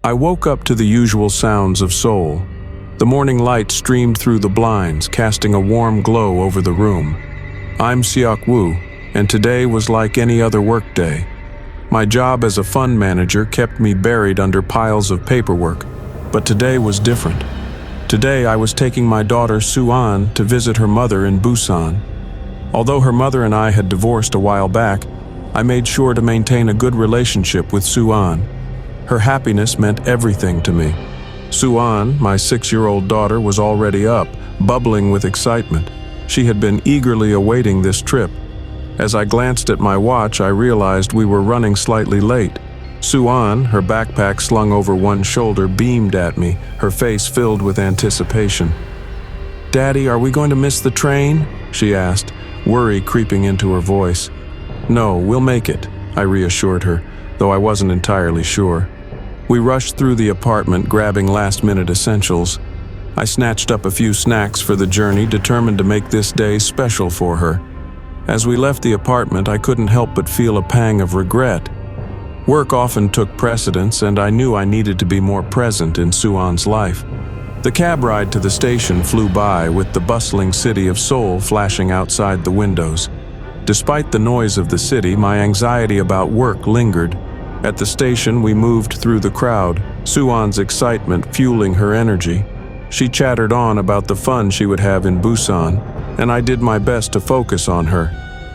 I woke up to the usual sounds of Seoul. The morning light streamed through the blinds, casting a warm glow over the room. I'm Seok-woo, and today was like any other workday. My job as a fund manager kept me buried under piles of paperwork, but today was different. Today I was taking my daughter Soo-an to visit her mother in Busan. Although her mother and I had divorced a while back, I made sure to maintain a good relationship with Soo-an. Her happiness meant everything to me. Soo-an, my 6-year-old daughter, was already up, bubbling with excitement. She had been eagerly awaiting this trip. As I glanced at my watch, I realized we were running slightly late. Soo-an, her backpack slung over one shoulder, beamed at me, her face filled with anticipation. "Daddy, are we going to miss the train?" she asked, worry creeping into her voice. "No, we'll make it," I reassured her, though I wasn't entirely sure. We rushed through the apartment, grabbing last-minute essentials. I snatched up a few snacks for the journey, determined to make this day special for her. As we left the apartment, I couldn't help but feel a pang of regret. Work often took precedence, and I knew I needed to be more present in Soo-an's life. The cab ride to the station flew by, with the bustling city of Seoul flashing outside the windows. Despite the noise of the city, my anxiety about work lingered. At the station, we moved through the crowd, Soo-an's excitement fueling her energy. She chattered on about the fun she would have in Busan, and I did my best to focus on her.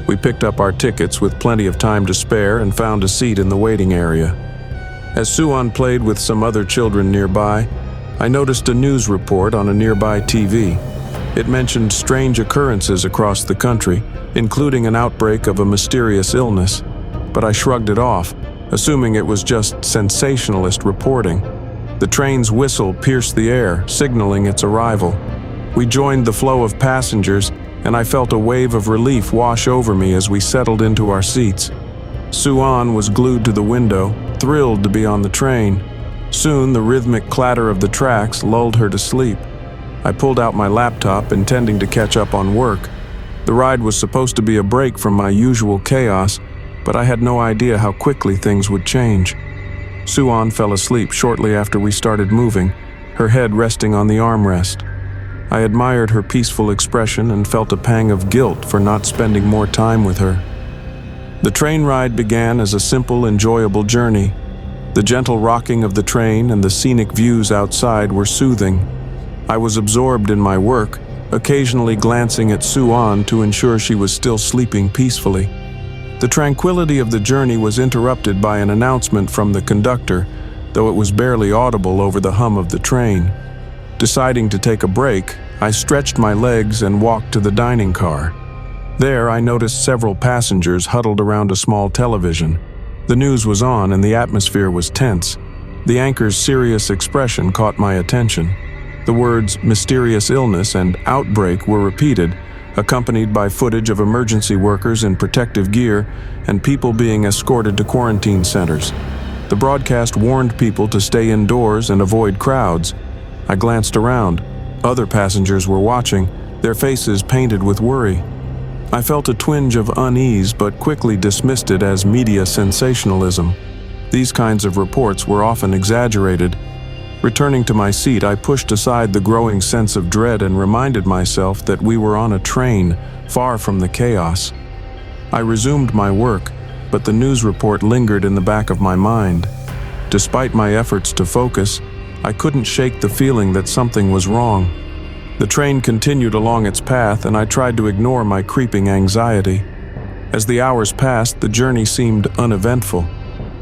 We picked up our tickets with plenty of time to spare and found a seat in the waiting area. As Soo-an played with some other children nearby, I noticed a news report on a nearby TV. It mentioned strange occurrences across the country, including an outbreak of a mysterious illness, but I shrugged it off, assuming it was just sensationalist reporting. The train's whistle pierced the air, signaling its arrival. We joined the flow of passengers, and I felt a wave of relief wash over me as we settled into our seats. Soo-an was glued to the window, thrilled to be on the train. Soon, the rhythmic clatter of the tracks lulled her to sleep. I pulled out my laptop, intending to catch up on work. The ride was supposed to be a break from my usual chaos, but I had no idea how quickly things would change. Soo-an fell asleep shortly after we started moving, her head resting on the armrest. I admired her peaceful expression and felt a pang of guilt for not spending more time with her. The train ride began as a simple, enjoyable journey. The gentle rocking of the train and the scenic views outside were soothing. I was absorbed in my work, occasionally glancing at Soo-an to ensure she was still sleeping peacefully. The tranquility of the journey was interrupted by an announcement from the conductor, though it was barely audible over the hum of the train. Deciding to take a break, I stretched my legs and walked to the dining car. There, I noticed several passengers huddled around a small television. The news was on and the atmosphere was tense. The anchor's serious expression caught my attention. The words "mysterious illness" and "outbreak" were repeated, accompanied by footage of emergency workers in protective gear and people being escorted to quarantine centers. The broadcast warned people to stay indoors and avoid crowds. I glanced around. Other passengers were watching, their faces painted with worry. I felt a twinge of unease but quickly dismissed it as media sensationalism. These kinds of reports were often exaggerated. Returning to my seat, I pushed aside the growing sense of dread and reminded myself that we were on a train, far from the chaos. I resumed my work, but the news report lingered in the back of my mind. Despite my efforts to focus, I couldn't shake the feeling that something was wrong. The train continued along its path, and I tried to ignore my creeping anxiety. As the hours passed, the journey seemed uneventful.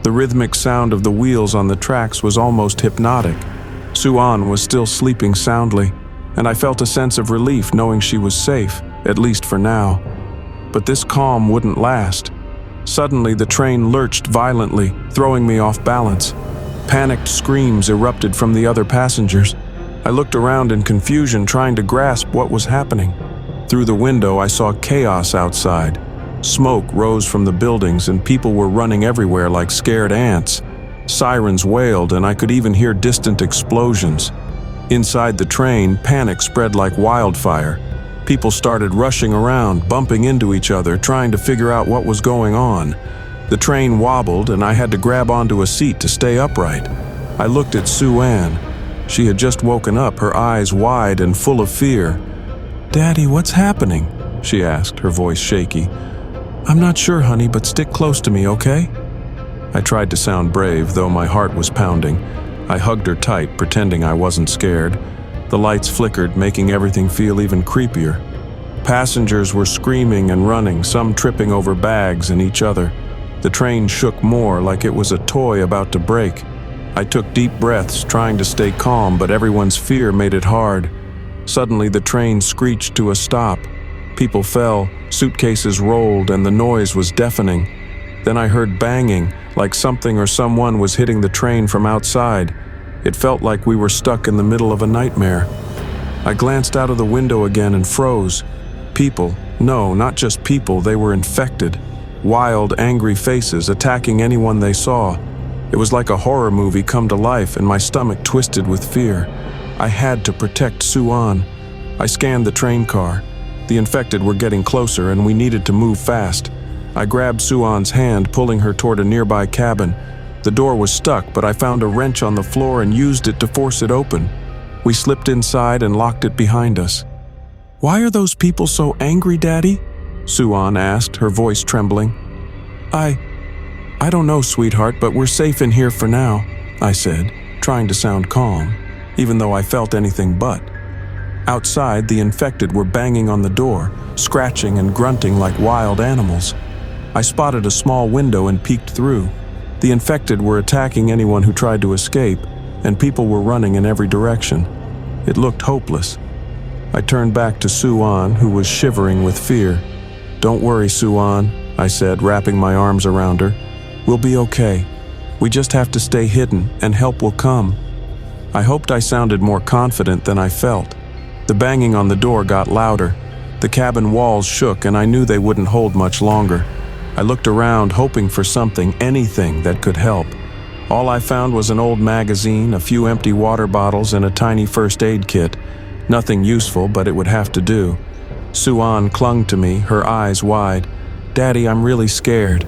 The rhythmic sound of the wheels on the tracks was almost hypnotic. Soo-an was still sleeping soundly, and I felt a sense of relief knowing she was safe, at least for now. But this calm wouldn't last. Suddenly, the train lurched violently, throwing me off balance. Panicked screams erupted from the other passengers. I looked around in confusion, trying to grasp what was happening. Through the window, I saw chaos outside. Smoke rose from the buildings, and people were running everywhere like scared ants. Sirens wailed, and I could even hear distant explosions. Inside the train, panic spread like wildfire. People started rushing around, bumping into each other, trying to figure out what was going on. The train wobbled, and I had to grab onto a seat to stay upright. I looked at Sue-Ann. She had just woken up, her eyes wide and full of fear. "Daddy, what's happening?" she asked, her voice shaky. "I'm not sure, honey, but stick close to me, okay?" I tried to sound brave, though my heart was pounding. I hugged her tight, pretending I wasn't scared. The lights flickered, making everything feel even creepier. Passengers were screaming and running, some tripping over bags and each other. The train shook more, like it was a toy about to break. I took deep breaths, trying to stay calm, but everyone's fear made it hard. Suddenly, the train screeched to a stop. People fell, suitcases rolled, and the noise was deafening. Then I heard banging, like something or someone was hitting the train from outside. It felt like we were stuck in the middle of a nightmare. I glanced out of the window again and froze. People, no, not just people, they were infected. Wild, angry faces attacking anyone they saw. It was like a horror movie come to life, and my stomach twisted with fear. I had to protect Sue-Ann. I scanned the train car. The infected were getting closer, and we needed to move fast. I grabbed Sue-Ann's hand, pulling her toward a nearby cabin. The door was stuck, but I found a wrench on the floor and used it to force it open. We slipped inside and locked it behind us. "Why are those people so angry, Daddy?" Sue-Ann asked, her voice trembling. I don't know, sweetheart, but we're safe in here for now," I said, trying to sound calm, even though I felt anything but. Outside, the infected were banging on the door, scratching and grunting like wild animals. I spotted a small window and peeked through. The infected were attacking anyone who tried to escape, and people were running in every direction. It looked hopeless. I turned back to Sue-Ann, who was shivering with fear. "Don't worry, Sue-Ann," I said, wrapping my arms around her. "We'll be okay. We just have to stay hidden, and help will come." I hoped I sounded more confident than I felt. The banging on the door got louder. The cabin walls shook, and I knew they wouldn't hold much longer. I looked around, hoping for something, anything that could help. All I found was an old magazine, a few empty water bottles, and a tiny first aid kit. Nothing useful, but it would have to do. Sue-Ann clung to me, her eyes wide. "Daddy, I'm really scared."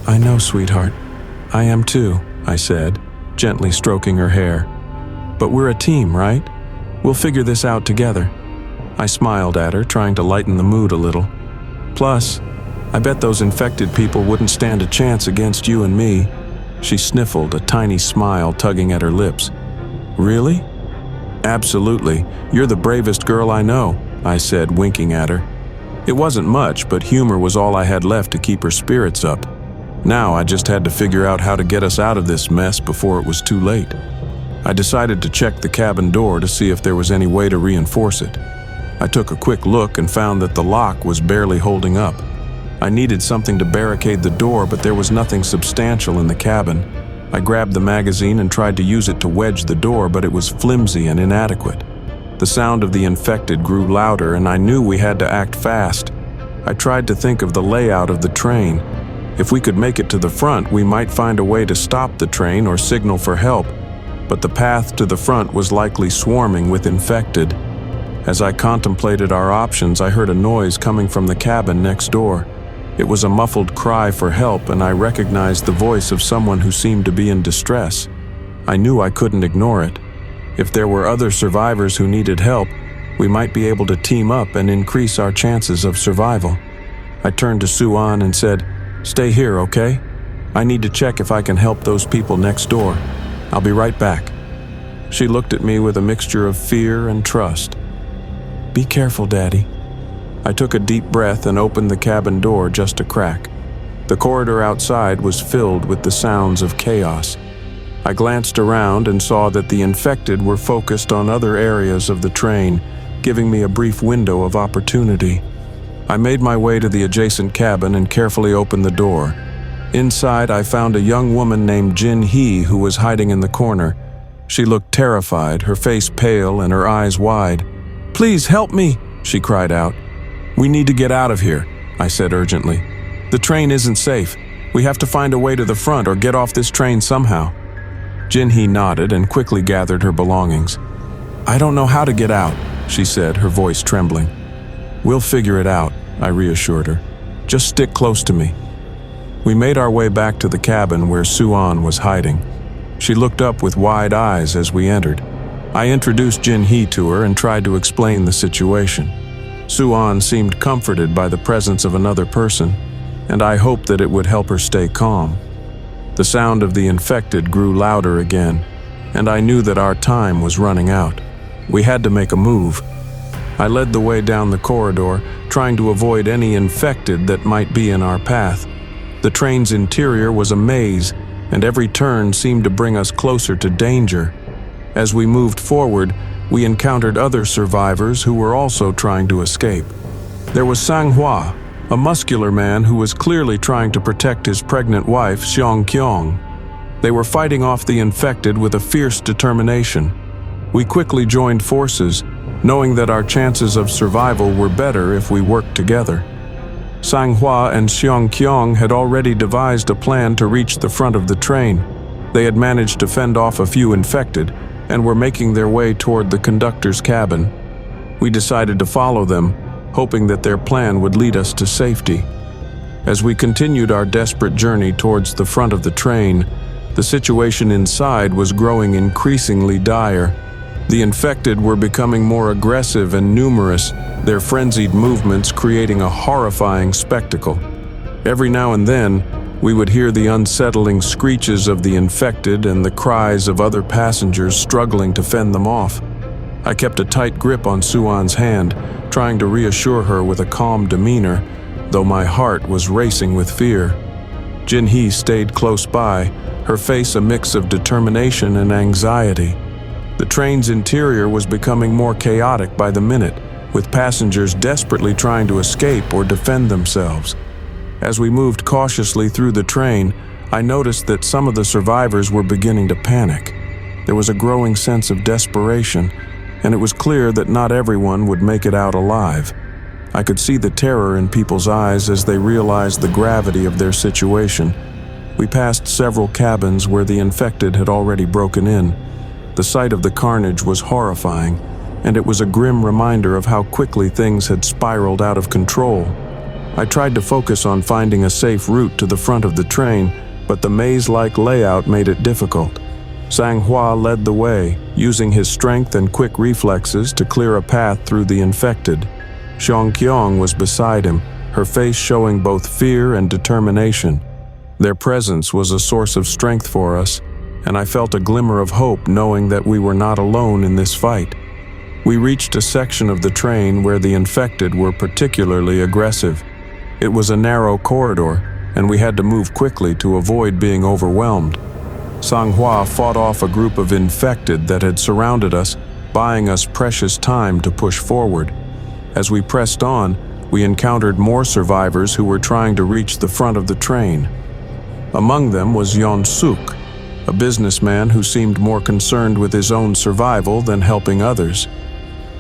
"I know, sweetheart. I am too," I said, gently stroking her hair. "But we're a team, right? We'll figure this out together." I smiled at her, trying to lighten the mood a little. "Plus, I bet those infected people wouldn't stand a chance against you and me." She sniffled, a tiny smile tugging at her lips. "Really?" "Absolutely. You're the bravest girl I know," I said, winking at her. It wasn't much, but humor was all I had left to keep her spirits up. Now I just had to figure out how to get us out of this mess before it was too late. I decided to check the cabin door to see if there was any way to reinforce it. I took a quick look and found that the lock was barely holding up. I needed something to barricade the door, but there was nothing substantial in the cabin. I grabbed the magazine and tried to use it to wedge the door, but it was flimsy and inadequate. The sound of the infected grew louder, and I knew we had to act fast. I tried to think of the layout of the train. If we could make it to the front, we might find a way to stop the train or signal for help, but the path to the front was likely swarming with infected. As I contemplated our options, I heard a noise coming from the cabin next door. It was a muffled cry for help, and I recognized the voice of someone who seemed to be in distress. I knew I couldn't ignore it. If there were other survivors who needed help, we might be able to team up and increase our chances of survival. I turned to Sue-Ann and said, "Stay here, okay? I need to check if I can help those people next door. I'll be right back." She looked at me with a mixture of fear and trust. "Be careful, Daddy." I took a deep breath and opened the cabin door just a crack. The corridor outside was filled with the sounds of chaos. I glanced around and saw that the infected were focused on other areas of the train, giving me a brief window of opportunity. I made my way to the adjacent cabin and carefully opened the door. Inside, I found a young woman named Jin-hee who was hiding in the corner. She looked terrified, her face pale and her eyes wide. "Please help me," she cried out. "We need to get out of here," I said urgently. "The train isn't safe. We have to find a way to the front or get off this train somehow." Jin-hee nodded and quickly gathered her belongings. "I don't know how to get out," she said, her voice trembling. "We'll figure it out," I reassured her. "Just stick close to me." We made our way back to the cabin where Sue-Ann was hiding. She looked up with wide eyes as we entered. I introduced Jin-hee to her and tried to explain the situation. Soo-an seemed comforted by the presence of another person, and I hoped that it would help her stay calm. The sound of the infected grew louder again, and I knew that our time was running out. We had to make a move. I led the way down the corridor, trying to avoid any infected that might be in our path. The train's interior was a maze, and every turn seemed to bring us closer to danger. As we moved forward, we encountered other survivors who were also trying to escape. There was Sang-hwa, a muscular man who was clearly trying to protect his pregnant wife, Seok-kyung. They were fighting off the infected with a fierce determination. We quickly joined forces, knowing that our chances of survival were better if we worked together. Sang-hwa and Seok-kyung had already devised a plan to reach the front of the train. They had managed to fend off a few infected and were making their way toward the conductor's cabin. We decided to follow them, hoping that their plan would lead us to safety. As we continued our desperate journey towards the front of the train, the situation inside was growing increasingly dire. The infected were becoming more aggressive and numerous, their frenzied movements creating a horrifying spectacle. Every now and then, we would hear the unsettling screeches of the infected and the cries of other passengers struggling to fend them off. I kept a tight grip on Soo-an's hand, trying to reassure her with a calm demeanor, though my heart was racing with fear. Jin-hee stayed close by, her face a mix of determination and anxiety. The train's interior was becoming more chaotic by the minute, with passengers desperately trying to escape or defend themselves. As we moved cautiously through the train, I noticed that some of the survivors were beginning to panic. There was a growing sense of desperation, and it was clear that not everyone would make it out alive. I could see the terror in people's eyes as they realized the gravity of their situation. We passed several cabins where the infected had already broken in. The sight of the carnage was horrifying, and it was a grim reminder of how quickly things had spiraled out of control. I tried to focus on finding a safe route to the front of the train, but the maze-like layout made it difficult. Sang-hwa led the way, using his strength and quick reflexes to clear a path through the infected. Seok-kyung was beside him, her face showing both fear and determination. Their presence was a source of strength for us, and I felt a glimmer of hope knowing that we were not alone in this fight. We reached a section of the train where the infected were particularly aggressive. It was a narrow corridor, and we had to move quickly to avoid being overwhelmed. Sang-hwa fought off a group of infected that had surrounded us, buying us precious time to push forward. As we pressed on, we encountered more survivors who were trying to reach the front of the train. Among them was Yeon Sang-ho, a businessman who seemed more concerned with his own survival than helping others.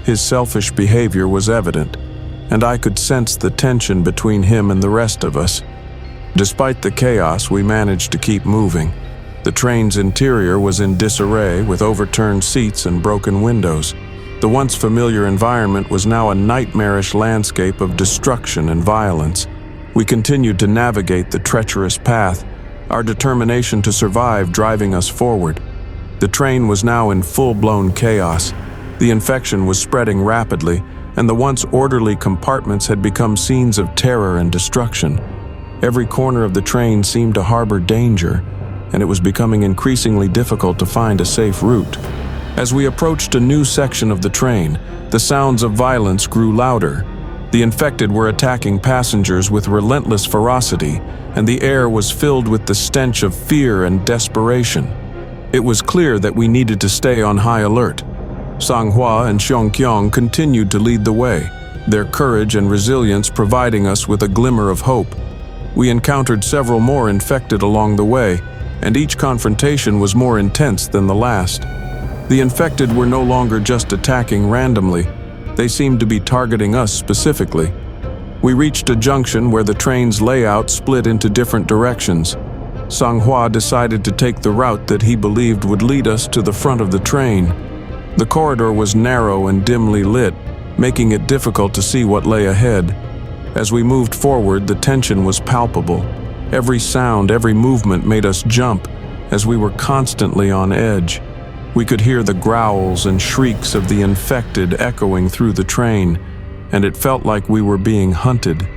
His selfish behavior was evident, and I could sense the tension between him and the rest of us. Despite the chaos, we managed to keep moving. The train's interior was in disarray with overturned seats and broken windows. The once familiar environment was now a nightmarish landscape of destruction and violence. We continued to navigate the treacherous path, our determination to survive driving us forward. The train was now in full-blown chaos. The infection was spreading rapidly, and the once orderly compartments had become scenes of terror and destruction. Every corner of the train seemed to harbor danger, and it was becoming increasingly difficult to find a safe route. As we approached a new section of the train, the sounds of violence grew louder. The infected were attacking passengers with relentless ferocity, and the air was filled with the stench of fear and desperation. It was clear that we needed to stay on high alert. Sang-hwa and Seok-kyung continued to lead the way, their courage and resilience providing us with a glimmer of hope. We encountered several more infected along the way, and each confrontation was more intense than the last. The infected were no longer just attacking randomly. They seemed to be targeting us specifically. We reached a junction where the train's layout split into different directions. Sang-hwa decided to take the route that he believed would lead us to the front of the train. The corridor was narrow and dimly lit, making it difficult to see what lay ahead. As we moved forward, the tension was palpable. Every sound, every movement made us jump, as we were constantly on edge. We could hear the growls and shrieks of the infected echoing through the train, and it felt like we were being hunted.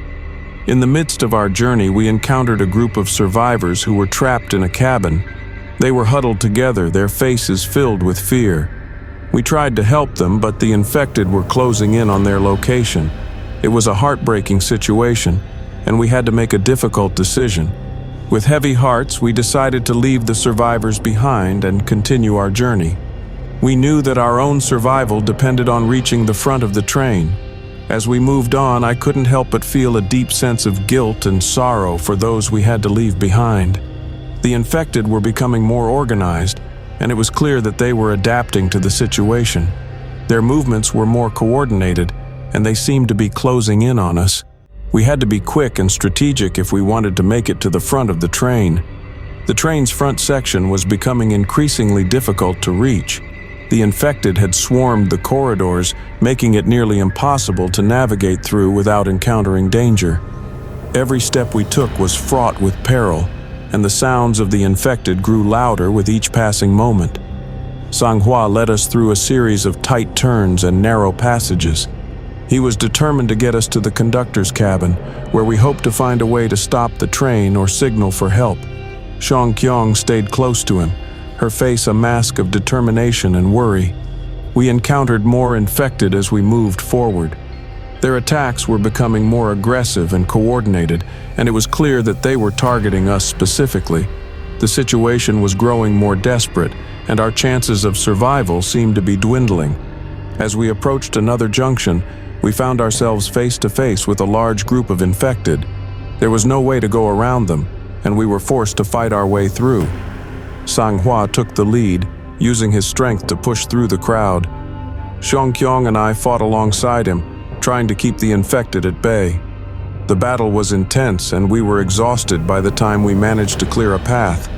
In the midst of our journey, we encountered a group of survivors who were trapped in a cabin. They were huddled together, their faces filled with fear. We tried to help them, but the infected were closing in on their location. It was a heartbreaking situation, and we had to make a difficult decision. With heavy hearts, we decided to leave the survivors behind and continue our journey. We knew that our own survival depended on reaching the front of the train. As we moved on, I couldn't help but feel a deep sense of guilt and sorrow for those we had to leave behind. The infected were becoming more organized, and it was clear that they were adapting to the situation. Their movements were more coordinated, and they seemed to be closing in on us. We had to be quick and strategic if we wanted to make it to the front of the train. The train's front section was becoming increasingly difficult to reach. The infected had swarmed the corridors, making it nearly impossible to navigate through without encountering danger. Every step we took was fraught with peril, and the sounds of the infected grew louder with each passing moment. Sang-hwa led us through a series of tight turns and narrow passages. He was determined to get us to the conductor's cabin, where we hoped to find a way to stop the train or signal for help. Seok-woo stayed close to him, her face a mask of determination and worry. We encountered more infected as we moved forward. Their attacks were becoming more aggressive and coordinated, and it was clear that they were targeting us specifically. The situation was growing more desperate, and our chances of survival seemed to be dwindling. As we approached another junction, we found ourselves face to face with a large group of infected. There was no way to go around them, and we were forced to fight our way through. Sang-hwa took the lead, using his strength to push through the crowd. Seok-woo and I fought alongside him, trying to keep the infected at bay. The battle was intense, and we were exhausted by the time we managed to clear a path.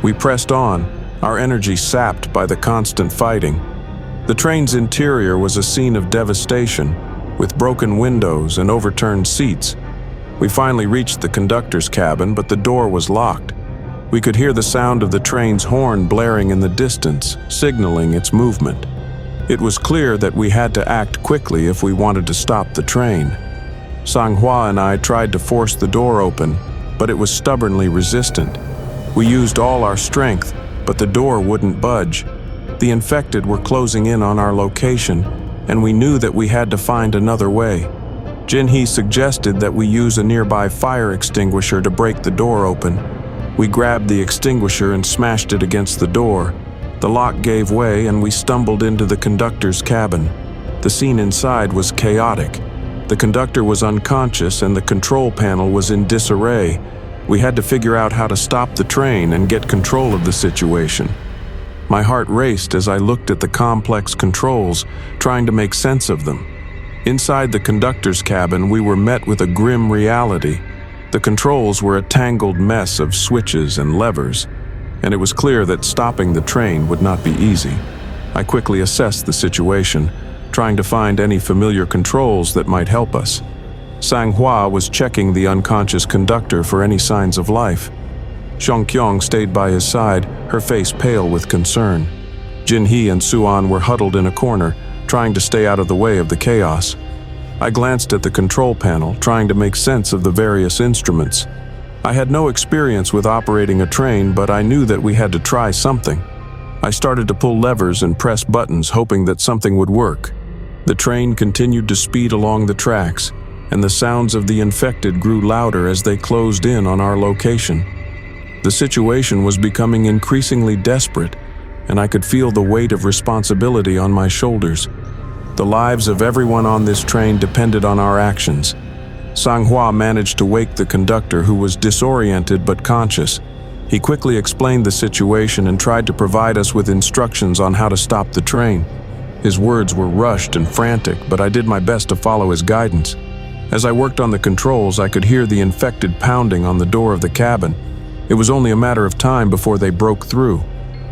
We pressed on, our energy sapped by the constant fighting. The train's interior was a scene of devastation, with broken windows and overturned seats. We finally reached the conductor's cabin, but the door was locked. We could hear the sound of the train's horn blaring in the distance, signaling its movement. It was clear that we had to act quickly if we wanted to stop the train. Sang-hwa and I tried to force the door open, but it was stubbornly resistant. We used all our strength, but the door wouldn't budge. The infected were closing in on our location, and we knew that we had to find another way. Jin-hee suggested that we use a nearby fire extinguisher to break the door open. We grabbed the extinguisher and smashed it against the door. The lock gave way, and we stumbled into the conductor's cabin. The scene inside was chaotic. The conductor was unconscious, and the control panel was in disarray. We had to figure out how to stop the train and get control of the situation. My heart raced as I looked at the complex controls, trying to make sense of them. Inside the conductor's cabin, we were met with a grim reality. The controls were a tangled mess of switches and levers, and it was clear that stopping the train would not be easy. I quickly assessed the situation, trying to find any familiar controls that might help us. Sang-hwa was checking the unconscious conductor for any signs of life. Seok-woo stayed by his side, her face pale with concern. Jin-hee and Suan were huddled in a corner, trying to stay out of the way of the chaos. I glanced at the control panel, trying to make sense of the various instruments. I had no experience with operating a train, but I knew that we had to try something. I started to pull levers and press buttons, hoping that something would work. The train continued to speed along the tracks, and the sounds of the infected grew louder as they closed in on our location. The situation was becoming increasingly desperate, and I could feel the weight of responsibility on my shoulders. The lives of everyone on this train depended on our actions. Sang-hwa managed to wake the conductor, who was disoriented but conscious. He quickly explained the situation and tried to provide us with instructions on how to stop the train. His words were rushed and frantic, but I did my best to follow his guidance. As I worked on the controls, I could hear the infected pounding on the door of the cabin. It was only a matter of time before they broke through.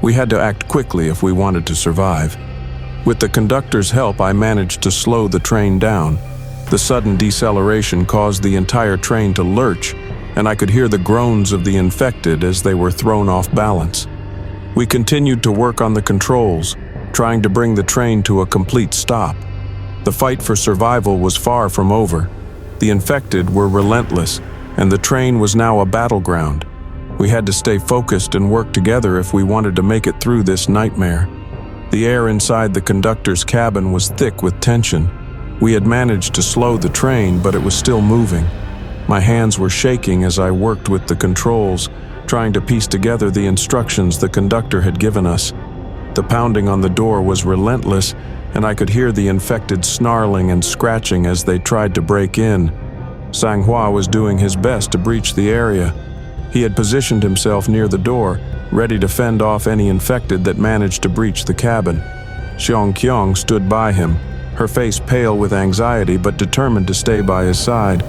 We had to act quickly if we wanted to survive. With the conductor's help, I managed to slow the train down. The sudden deceleration caused the entire train to lurch, and I could hear the groans of the infected as they were thrown off balance. We continued to work on the controls, trying to bring the train to a complete stop. The fight for survival was far from over. The infected were relentless, and the train was now a battleground. We had to stay focused and work together if we wanted to make it through this nightmare. The air inside the conductor's cabin was thick with tension. We had managed to slow the train, but it was still moving. My hands were shaking as I worked with the controls, trying to piece together the instructions the conductor had given us. The pounding on the door was relentless, and I could hear the infected snarling and scratching as they tried to break in. Sang-hwa was doing his best to breach the area. He had positioned himself near the door, ready to fend off any infected that managed to breach the cabin. Seok-kyung stood by him, her face pale with anxiety but determined to stay by his side.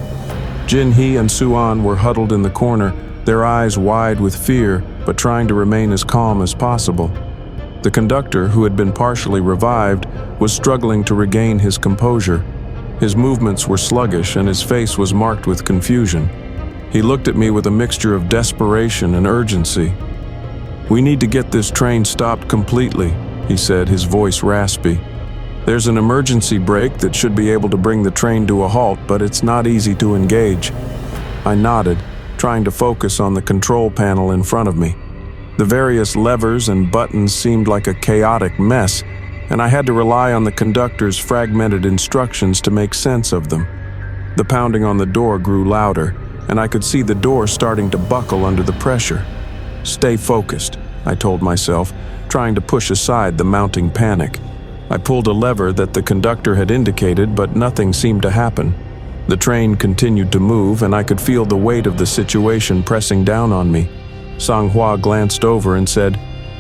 Jin-hee and Suan were huddled in the corner, their eyes wide with fear, but trying to remain as calm as possible. The conductor, who had been partially revived, was struggling to regain his composure. His movements were sluggish and his face was marked with confusion. He looked at me with a mixture of desperation and urgency. "We need to get this train stopped completely," he said, his voice raspy. "There's an emergency brake that should be able to bring the train to a halt, but it's not easy to engage." I nodded, trying to focus on the control panel in front of me. The various levers and buttons seemed like a chaotic mess, and I had to rely on the conductor's fragmented instructions to make sense of them. The pounding on the door grew louder, and I could see the door starting to buckle under the pressure. "Stay focused," I told myself, trying to push aside the mounting panic. I pulled a lever that the conductor had indicated, but nothing seemed to happen. The train continued to move, and I could feel the weight of the situation pressing down on me. Sang-hwa glanced over and said,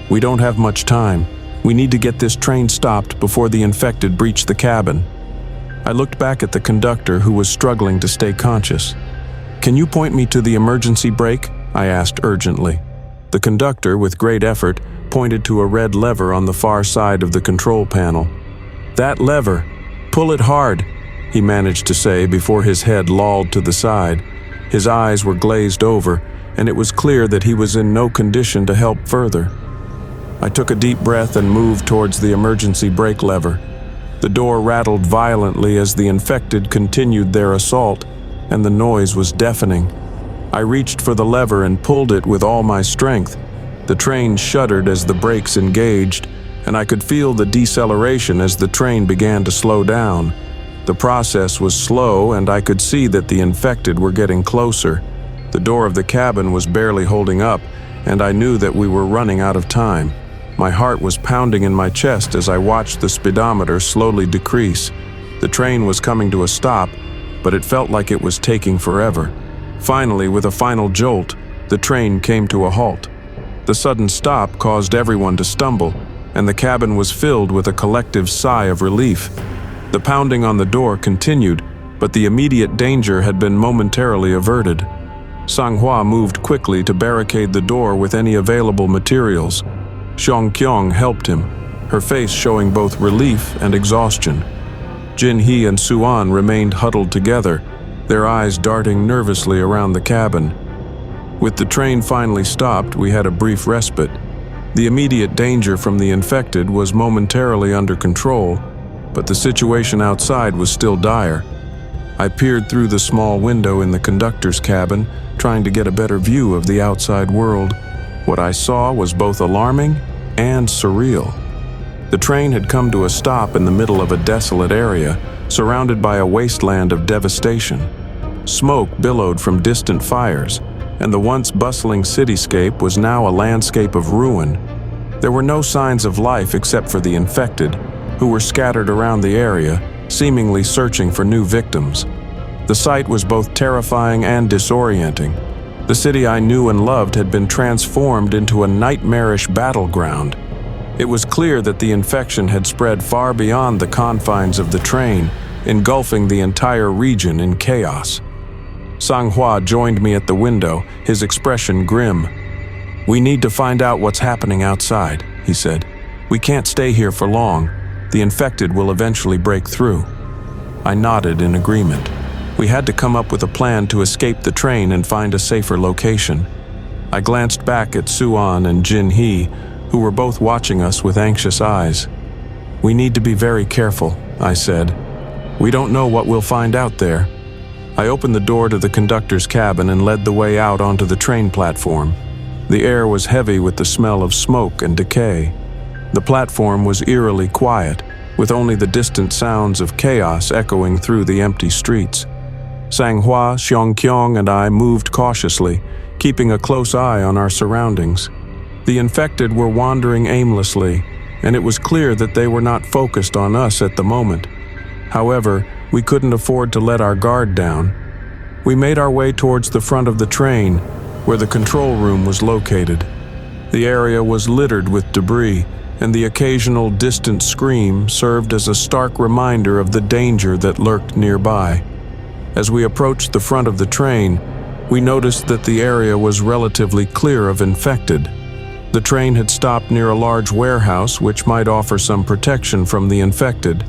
"We don't have much time. We need to get this train stopped before the infected breach the cabin." I looked back at the conductor, who was struggling to stay conscious. "Can you point me to the emergency brake?" I asked urgently. The conductor, with great effort, pointed to a red lever on the far side of the control panel. "That lever. Pull it hard," he managed to say before his head lolled to the side. His eyes were glazed over, and it was clear that he was in no condition to help further. I took a deep breath and moved towards the emergency brake lever. The door rattled violently as the infected continued their assault, and the noise was deafening. I reached for the lever and pulled it with all my strength. The train shuddered as the brakes engaged, and I could feel the deceleration as the train began to slow down. The process was slow, and I could see that the infected were getting closer. The door of the cabin was barely holding up, and I knew that we were running out of time. My heart was pounding in my chest as I watched the speedometer slowly decrease. The train was coming to a stop, but it felt like it was taking forever. Finally, with a final jolt, the train came to a halt. The sudden stop caused everyone to stumble, and the cabin was filled with a collective sigh of relief. The pounding on the door continued, but the immediate danger had been momentarily averted. Sang-hwa moved quickly to barricade the door with any available materials. Seok-kyung helped him, her face showing both relief and exhaustion. Jin-hee and Suan remained huddled together, their eyes darting nervously around the cabin. With the train finally stopped, we had a brief respite. The immediate danger from the infected was momentarily under control, but the situation outside was still dire. I peered through the small window in the conductor's cabin, trying to get a better view of the outside world. What I saw was both alarming and surreal. The train had come to a stop in the middle of a desolate area, surrounded by a wasteland of devastation. Smoke billowed from distant fires, and the once bustling cityscape was now a landscape of ruin. There were no signs of life except for the infected, who were scattered around the area, seemingly searching for new victims. The sight was both terrifying and disorienting. The city I knew and loved had been transformed into a nightmarish battleground. It was clear that the infection had spread far beyond the confines of the train, engulfing the entire region in chaos. Sang-hwa joined me at the window, his expression grim. "We need to find out what's happening outside," he said. "We can't stay here for long. The infected will eventually break through." I nodded in agreement. We had to come up with a plan to escape the train and find a safer location. I glanced back at Suan and Jin-hee, who were both watching us with anxious eyes. "We need to be very careful," I said. "We don't know what we'll find out there." I opened the door to the conductor's cabin and led the way out onto the train platform. The air was heavy with the smell of smoke and decay. The platform was eerily quiet, with only the distant sounds of chaos echoing through the empty streets. Sang-hwa, Seok-woo, and I moved cautiously, keeping a close eye on our surroundings. The infected were wandering aimlessly, and it was clear that they were not focused on us at the moment. However, we couldn't afford to let our guard down. We made our way towards the front of the train, where the control room was located. The area was littered with debris, and the occasional distant scream served as a stark reminder of the danger that lurked nearby. As we approached the front of the train, we noticed that the area was relatively clear of infected. The train had stopped near a large warehouse which might offer some protection from the infected.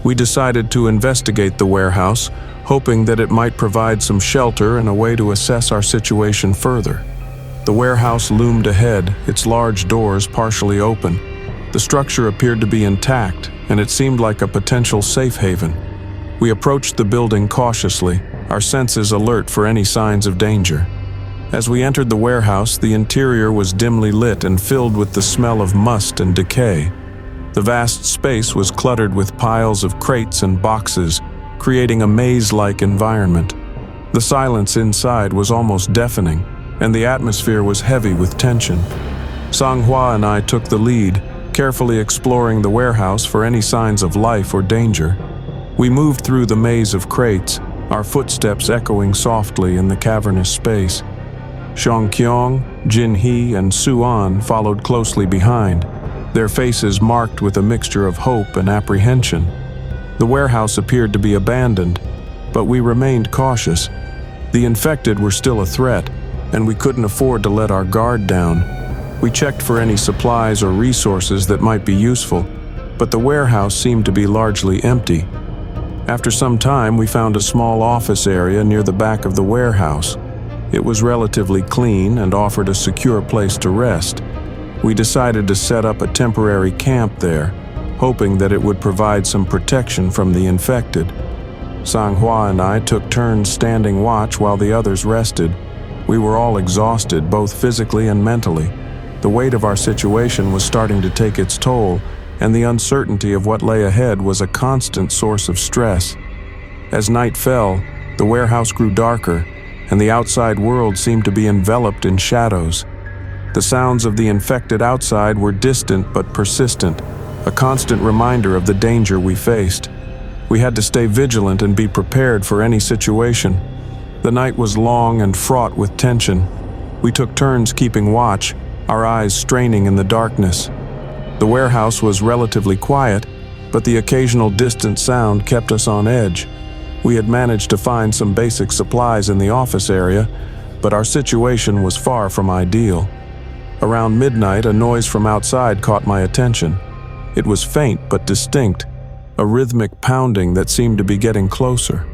We decided to investigate the warehouse, hoping that it might provide some shelter and a way to assess our situation further. The warehouse loomed ahead, its large doors partially open. The structure appeared to be intact, and it seemed like a potential safe haven. We approached the building cautiously, our senses alert for any signs of danger. As we entered the warehouse, the interior was dimly lit and filled with the smell of must and decay. The vast space was cluttered with piles of crates and boxes, creating a maze-like environment. The silence inside was almost deafening, and the atmosphere was heavy with tension. Sang-hwa and I took the lead, carefully exploring the warehouse for any signs of life or danger. We moved through the maze of crates, our footsteps echoing softly in the cavernous space. Seok-woo, Jin-hee, and Suan followed closely behind, their faces marked with a mixture of hope and apprehension. The warehouse appeared to be abandoned, but we remained cautious. The infected were still a threat, and we couldn't afford to let our guard down. We checked for any supplies or resources that might be useful, but the warehouse seemed to be largely empty. After some time, we found a small office area near the back of the warehouse. It was relatively clean and offered a secure place to rest. We decided to set up a temporary camp there, hoping that it would provide some protection from the infected. Sang-hwa and I took turns standing watch while the others rested. We were all exhausted, both physically and mentally. The weight of our situation was starting to take its toll, and the uncertainty of what lay ahead was a constant source of stress. As night fell, the warehouse grew darker, and the outside world seemed to be enveloped in shadows. The sounds of the infected outside were distant but persistent, a constant reminder of the danger we faced. We had to stay vigilant and be prepared for any situation. The night was long and fraught with tension. We took turns keeping watch, our eyes straining in the darkness. The warehouse was relatively quiet, but the occasional distant sound kept us on edge. We had managed to find some basic supplies in the office area, but our situation was far from ideal. Around midnight, a noise from outside caught my attention. It was faint but distinct, a rhythmic pounding that seemed to be getting closer.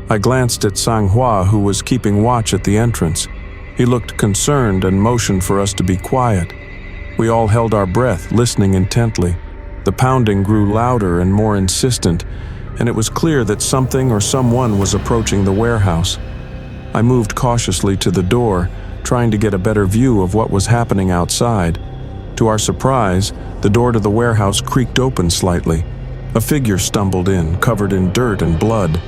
I glanced at Sang-hwa, who was keeping watch at the entrance. He looked concerned and motioned for us to be quiet. We all held our breath, listening intently. The pounding grew louder and more insistent, and it was clear that something or someone was approaching the warehouse. I moved cautiously to the door, trying to get a better view of what was happening outside. To our surprise, the door to the warehouse creaked open slightly. A figure stumbled in, covered in dirt and blood.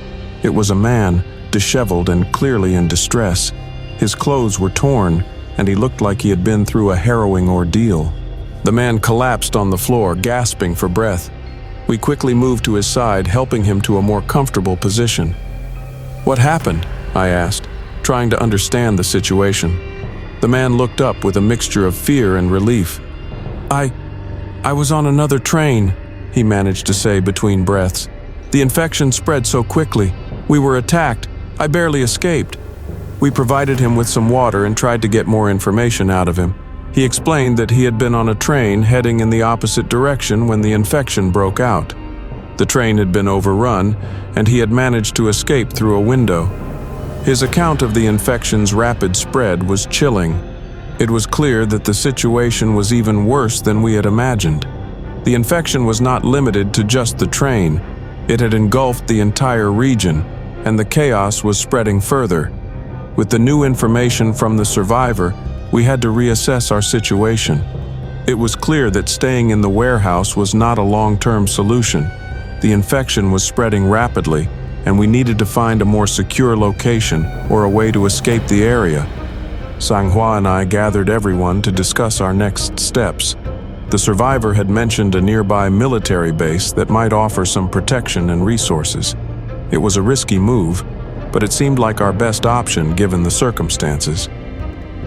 It was a man, disheveled and clearly in distress. His clothes were torn, and he looked like he had been through a harrowing ordeal. The man collapsed on the floor, gasping for breath. We quickly moved to his side, helping him to a more comfortable position. "What happened?" I asked, trying to understand the situation. The man looked up with a mixture of fear and relief. I was on another train," he managed to say between breaths. "The infection spread so quickly. We were attacked. I barely escaped." We provided him with some water and tried to get more information out of him. He explained that he had been on a train heading in the opposite direction when the infection broke out. The train had been overrun, and he had managed to escape through a window. His account of the infection's rapid spread was chilling. It was clear that the situation was even worse than we had imagined. The infection was not limited to just the train. It had engulfed the entire region, and the chaos was spreading further. With the new information from the survivor, we had to reassess our situation. It was clear that staying in the warehouse was not a long-term solution. The infection was spreading rapidly, and we needed to find a more secure location or a way to escape the area. Sang-hwa and I gathered everyone to discuss our next steps. The survivor had mentioned a nearby military base that might offer some protection and resources. It was a risky move, but it seemed like our best option given the circumstances.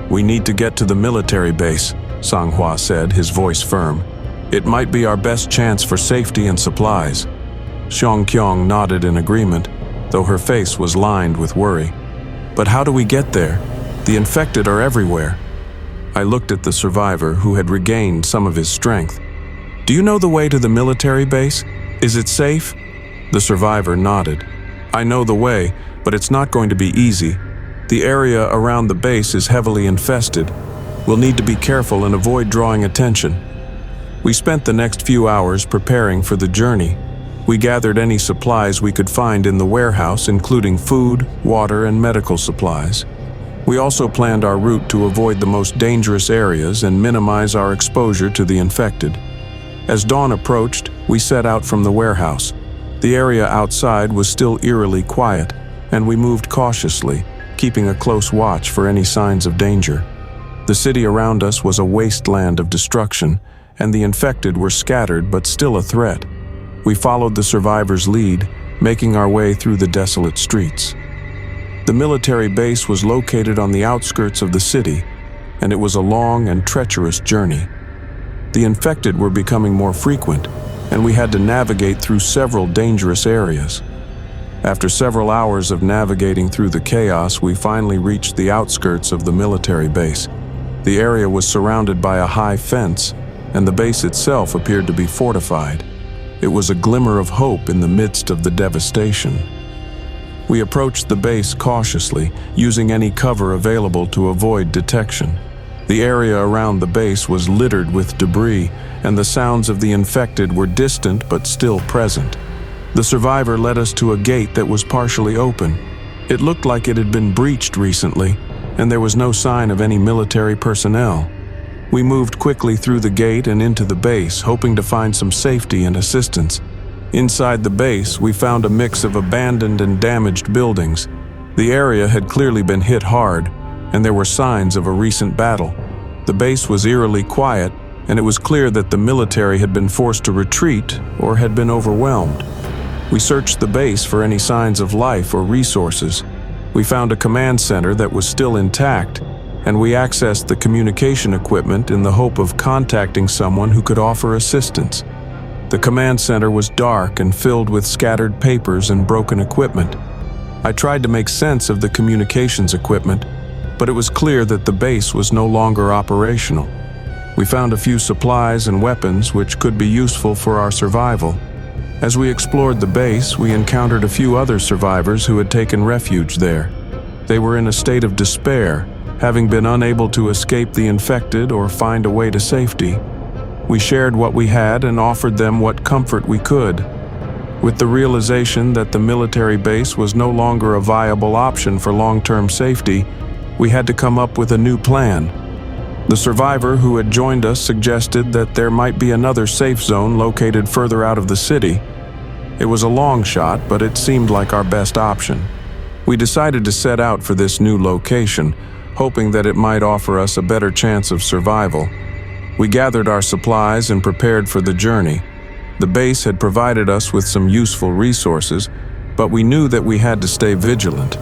"We need to get to the military base," Sang-hwa said, his voice firm. "It might be our best chance for safety and supplies." Seong-kyung nodded in agreement, though her face was lined with worry. "But how do we get there? The infected are everywhere." I looked at the survivor, who had regained some of his strength. "Do you know the way to the military base? Is it safe?" The survivor nodded. "I know the way, but it's not going to be easy. The area around the base is heavily infested. We'll need to be careful and avoid drawing attention." We spent the next few hours preparing for the journey. We gathered any supplies we could find in the warehouse, including food, water, and medical supplies. We also planned our route to avoid the most dangerous areas and minimize our exposure to the infected. As dawn approached, we set out from the warehouse. The area outside was still eerily quiet, and we moved cautiously, keeping a close watch for any signs of danger. The city around us was a wasteland of destruction, and the infected were scattered but still a threat. We followed the survivors' lead, making our way through the desolate streets. The military base was located on the outskirts of the city, and it was a long and treacherous journey. The infected were becoming more frequent, and we had to navigate through several dangerous areas. After several hours of navigating through the chaos, we finally reached the outskirts of the military base. The area was surrounded by a high fence, and the base itself appeared to be fortified. It was a glimmer of hope in the midst of the devastation. We approached the base cautiously, using any cover available to avoid detection. The area around the base was littered with debris, and the sounds of the infected were distant but still present. The survivor led us to a gate that was partially open. It looked like it had been breached recently, and there was no sign of any military personnel. We moved quickly through the gate and into the base, hoping to find some safety and assistance. Inside the base, we found a mix of abandoned and damaged buildings. The area had clearly been hit hard, and there were signs of a recent battle. The base was eerily quiet, and it was clear that the military had been forced to retreat or had been overwhelmed. We searched the base for any signs of life or resources. We found a command center that was still intact, and we accessed the communication equipment in the hope of contacting someone who could offer assistance. The command center was dark and filled with scattered papers and broken equipment. I tried to make sense of the communications equipment, but it was clear that the base was no longer operational. We found a few supplies and weapons which could be useful for our survival. As we explored the base, we encountered a few other survivors who had taken refuge there. They were in a state of despair, having been unable to escape the infected or find a way to safety. We shared what we had and offered them what comfort we could. With the realization that the military base was no longer a viable option for long-term safety, we had to come up with a new plan. The survivor who had joined us suggested that there might be another safe zone located further out of the city. It was a long shot, but it seemed like our best option. We decided to set out for this new location, hoping that it might offer us a better chance of survival. We gathered our supplies and prepared for the journey. The base had provided us with some useful resources, but we knew that we had to stay vigilant.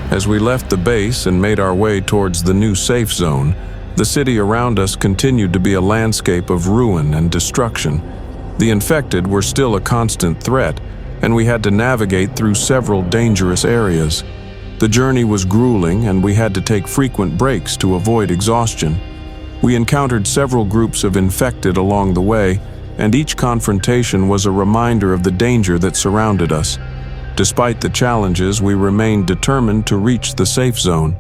As we left the base and made our way towards the new safe zone, the city around us continued to be a landscape of ruin and destruction. The infected were still a constant threat, and we had to navigate through several dangerous areas. The journey was grueling, and we had to take frequent breaks to avoid exhaustion. We encountered several groups of infected along the way, and each confrontation was a reminder of the danger that surrounded us. Despite the challenges, we remained determined to reach the safe zone.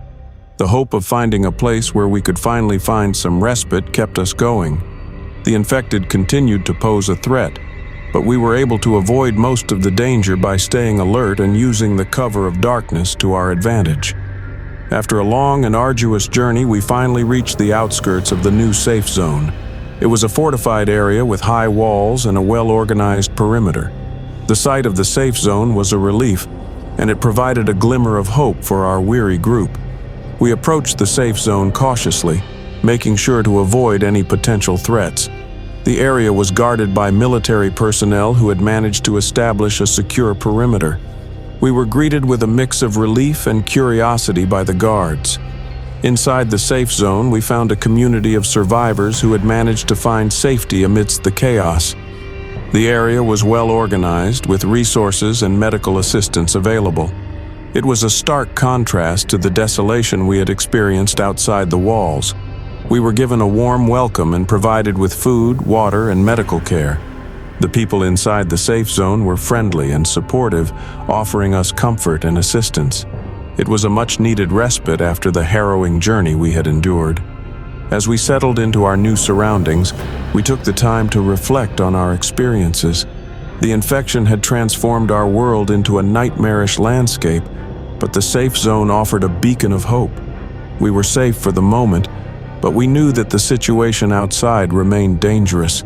The hope of finding a place where we could finally find some respite kept us going. The infected continued to pose a threat, but we were able to avoid most of the danger by staying alert and using the cover of darkness to our advantage. After a long and arduous journey, we finally reached the outskirts of the new safe zone. It was a fortified area with high walls and a well-organized perimeter. The sight of the safe zone was a relief, and it provided a glimmer of hope for our weary group. We approached the safe zone cautiously, making sure to avoid any potential threats. The area was guarded by military personnel who had managed to establish a secure perimeter. We were greeted with a mix of relief and curiosity by the guards. Inside the safe zone, we found a community of survivors who had managed to find safety amidst the chaos. The area was well organized, with resources and medical assistance available. It was a stark contrast to the desolation we had experienced outside the walls. We were given a warm welcome and provided with food, water, and medical care. The people inside the safe zone were friendly and supportive, offering us comfort and assistance. It was a much-needed respite after the harrowing journey we had endured. As we settled into our new surroundings, we took the time to reflect on our experiences. The infection had transformed our world into a nightmarish landscape, but the safe zone offered a beacon of hope. We were safe for the moment, but we knew that the situation outside remained dangerous.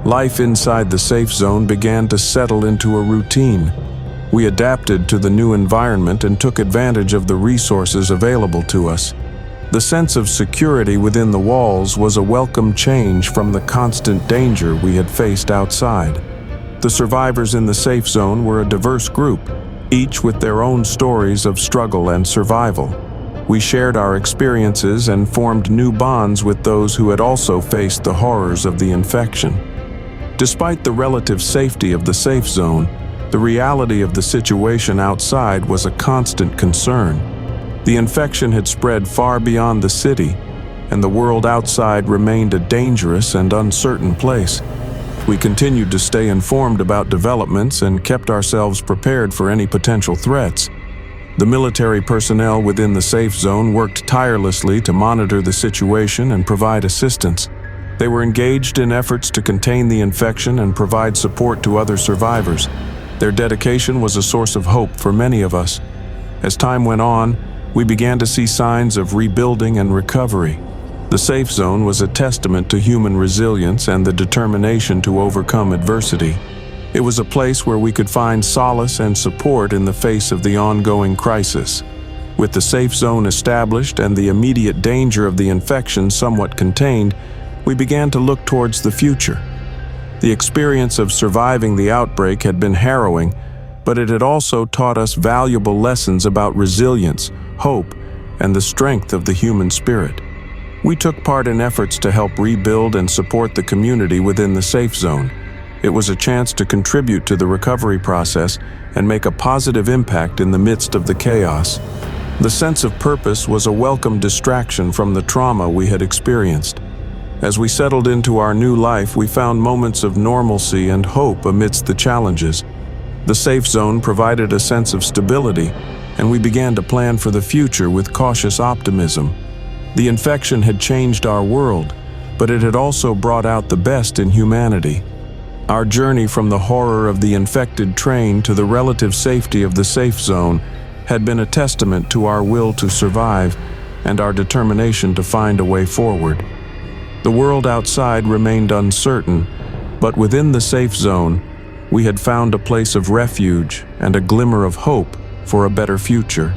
Life inside the safe zone began to settle into a routine. We adapted to the new environment and took advantage of the resources available to us. The sense of security within the walls was a welcome change from the constant danger we had faced outside. The survivors in the safe zone were a diverse group, each with their own stories of struggle and survival. We shared our experiences and formed new bonds with those who had also faced the horrors of the infection. Despite the relative safety of the safe zone, the reality of the situation outside was a constant concern. The infection had spread far beyond the city, and the world outside remained a dangerous and uncertain place. We continued to stay informed about developments and kept ourselves prepared for any potential threats. The military personnel within the safe zone worked tirelessly to monitor the situation and provide assistance. They were engaged in efforts to contain the infection and provide support to other survivors. Their dedication was a source of hope for many of us. As time went on, we began to see signs of rebuilding and recovery. The safe zone was a testament to human resilience and the determination to overcome adversity. It was a place where we could find solace and support in the face of the ongoing crisis. With the safe zone established and the immediate danger of the infection somewhat contained, we began to look towards the future. The experience of surviving the outbreak had been harrowing, but it had also taught us valuable lessons about resilience, hope, and the strength of the human spirit. We took part in efforts to help rebuild and support the community within the safe zone. It was a chance to contribute to the recovery process and make a positive impact in the midst of the chaos. The sense of purpose was a welcome distraction from the trauma we had experienced. As we settled into our new life, we found moments of normalcy and hope amidst the challenges. The safe zone provided a sense of stability, and we began to plan for the future with cautious optimism. The infection had changed our world, but it had also brought out the best in humanity. Our journey from the horror of the infected train to the relative safety of the safe zone had been a testament to our will to survive and our determination to find a way forward. The world outside remained uncertain, but within the safe zone, we had found a place of refuge and a glimmer of hope for a better future.